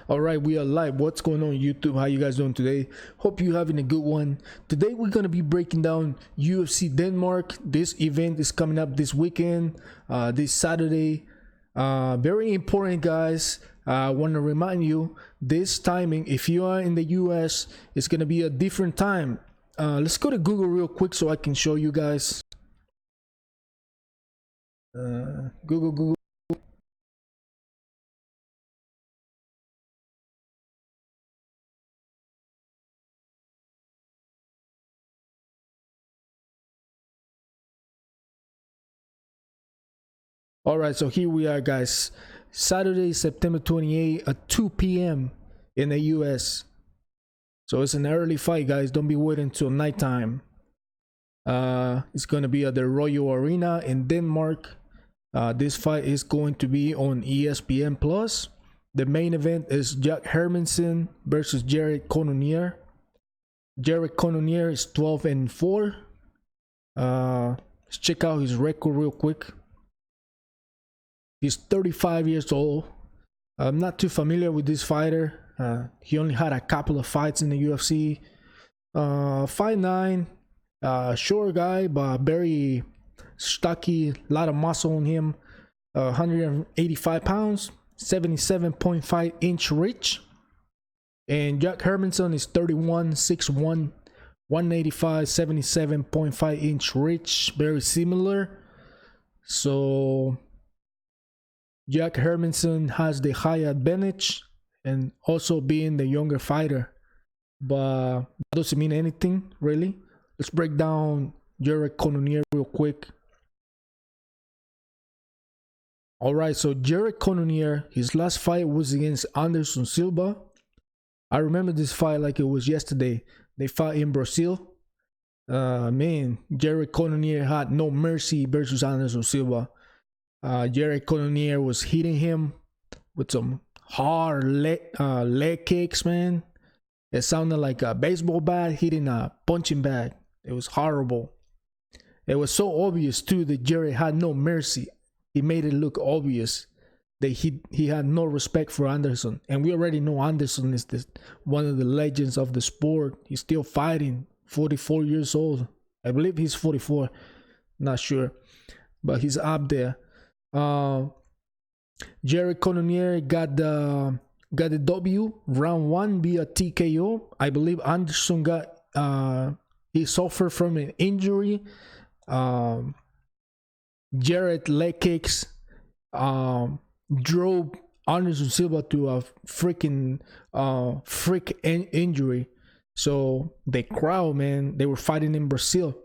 All right, we are live. What's going on YouTube? How you guys doing today? Hope you're having a good one. Today we're gonna be breaking down UFC Denmark. This event is coming up this weekend, this Saturday. Very important, guys. I want to remind you this timing. If you are in the US, it's gonna be a different time. Let's go to Google real quick so I can show you guys. Google. All right, so here we are, guys. Saturday, September 28 at 2 p.m. in the US. So it's an early fight, guys. Don't be waiting until nighttime. It's gonna be at the Royal Arena in Denmark. This fight is going to be on ESPN Plus. The main event is Jack Hermansson versus Jared Cannonier. Jared Cannonier is 12-4. Let's check out his record real quick. He's 35 years old. I'm not too familiar with this fighter. He only had a couple of fights in the UFC. 5'9", short guy, but very stocky, a lot of muscle on him. 185 pounds, 77.5 inch reach. And Jack Hermansson is 31, 6'1", 185, 77.5 inch reach. Very similar. So Jack Hermansson has the high advantage and also being the younger fighter, but that doesn't mean anything really. Let's break down Jared Cannonier real quick. All right, so Jared Cannonier, his last fight was against Anderson Silva. I remember this fight like it was yesterday. They fought in Brazil. Man, Jared Cannonier had no mercy versus Anderson Silva. Jared Cannonier was hitting him with some hard leg kicks, man. It sounded like a baseball bat hitting a punching bag. It was horrible. It was so obvious too that Jared had no mercy. He made it look obvious that he had no respect for Anderson. And we already know Anderson is one of the legends of the sport. He's still fighting, 44 years old. I believe he's 44, not sure, but he's up there. Jared Cannonier got the W, round 1 via TKO. I believe Anderson he suffered from an injury. Jared leg kicks drove Anderson Silva to a freak injury. So the crowd, man, they were fighting in Brazil.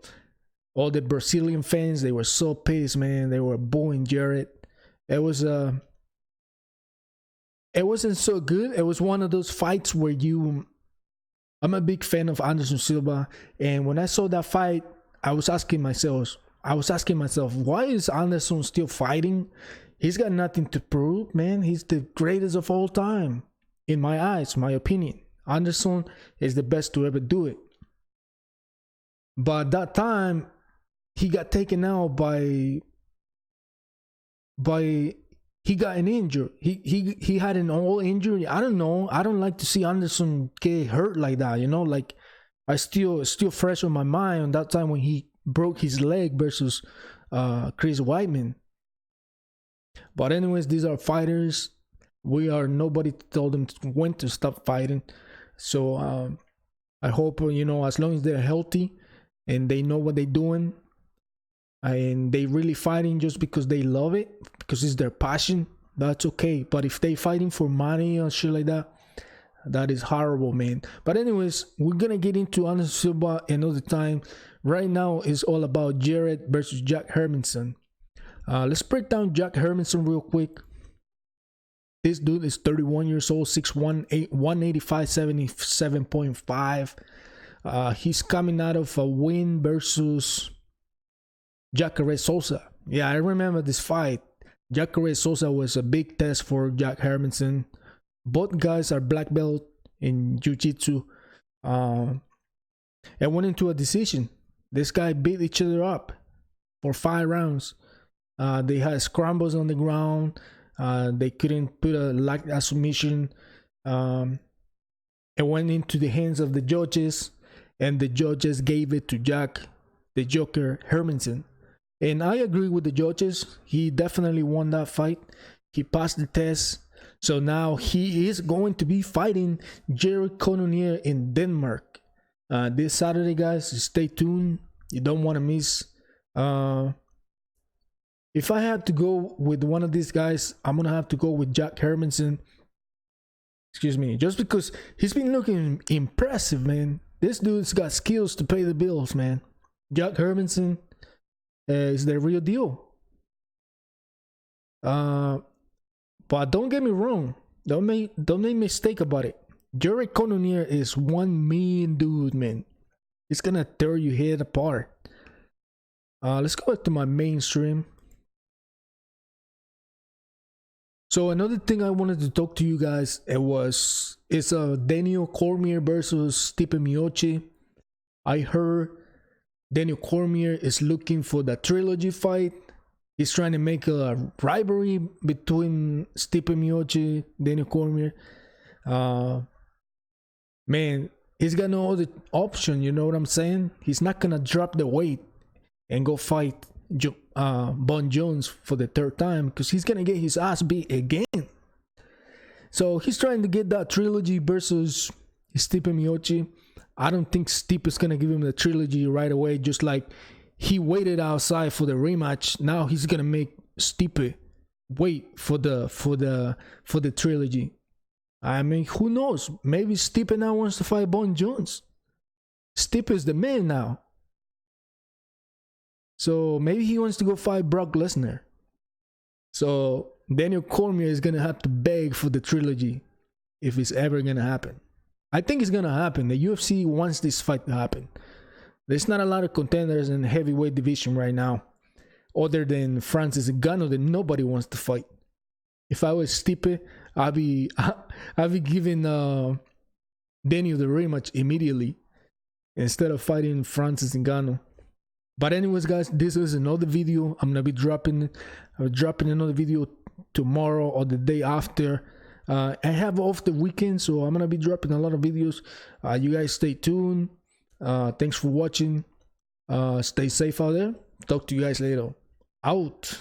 All the Brazilian fans, they were so pissed, man. They were booing Jared. It wasn't so good. It was one of those fights where I'm a big fan of Anderson Silva, and when I saw that fight, I was asking myself, why is Anderson still fighting? He's got nothing to prove, man. He's the greatest of all time, in my eyes, my opinion. Anderson is the best to ever do it. But that time, he got taken out by he got an injury. He had an all injury. I don't know. I don't like to see Anderson get hurt like that, you know. Like, I still fresh on my mind on that time when he broke his leg versus Chris Weidman. But anyways, these are fighters. We are nobody told them when to stop fighting. So I hope, you know, as long as they're healthy and they know what they're doing, and they really fighting just because they love it, because it's their passion, that's okay. But if they fighting for money or shit like that, that is horrible, man. But anyways, we're gonna get into Anderson Silva another time. Right now is all about Jared versus Jack Hermansson. Let's break down Jack Hermansson real quick. This dude is 31 years old, 6'1", 185, 77.5. He's coming out of a win versus Jacare Souza. Yeah, I remember this fight. Jacare Souza was a big test for Jack Hermansson. Both guys are black belt in jiu-jitsu. And went into a decision. This guy beat each other up for 5 rounds. They had scrambles on the ground. They couldn't put a submission. It went into the hands of the judges, and the judges gave it to Jack, the Joker Hermansson. And I agree with the judges. He definitely won that fight. He passed the test. So now he is going to be fighting Jared Cannonier in Denmark. This Saturday, guys. Stay tuned. You don't want to miss. If I had to go with one of these guys, I'm going to have to go with Jack Hermansson. Excuse me. Just because he's been looking impressive, man. This dude's got skills to pay the bills, man. Jack Hermansson is the real deal. But don't get me wrong. Don't make mistake about it. Jared Cannonier is 1 million dude, man. It's gonna tear your head apart. Let's go back to my mainstream. So another thing I wanted to talk to you guys, it's Daniel Cormier versus Stipe Miocic. I heard Daniel Cormier is looking for the trilogy fight. He's trying to make a rivalry between Stipe Miocic, Daniel Cormier. Man, he's got no other option, you know what I'm saying? He's not gonna drop the weight and go fight Bon Jones for the 3rd time, because he's gonna get his ass beat again. So he's trying to get that trilogy versus Stipe Miocic. I don't think Stipe is gonna give him the trilogy right away, just like he waited outside for the rematch. Now he's gonna make Stipe wait for the trilogy. I mean, who knows? Maybe Stipe now wants to fight Bon Jones. Stipe is the man now. So maybe he wants to go fight Brock Lesnar. So Daniel Cormier is gonna have to beg for the trilogy if it's ever gonna happen. I think it's gonna happen. The UFC wants this fight to happen. There's not a lot of contenders in the heavyweight division right now, other than Francis Ngannou, that nobody wants to fight. If I was Stipe, I'd be giving Daniel the rematch immediately instead of fighting Francis Ngannou. But anyways, guys, this is another video. I'm gonna be dropping another video tomorrow or the day after. I have off the weekend, so I'm gonna be dropping a lot of videos. You guys stay tuned. Thanks for watching. Stay safe out there. Talk to you guys later. Out.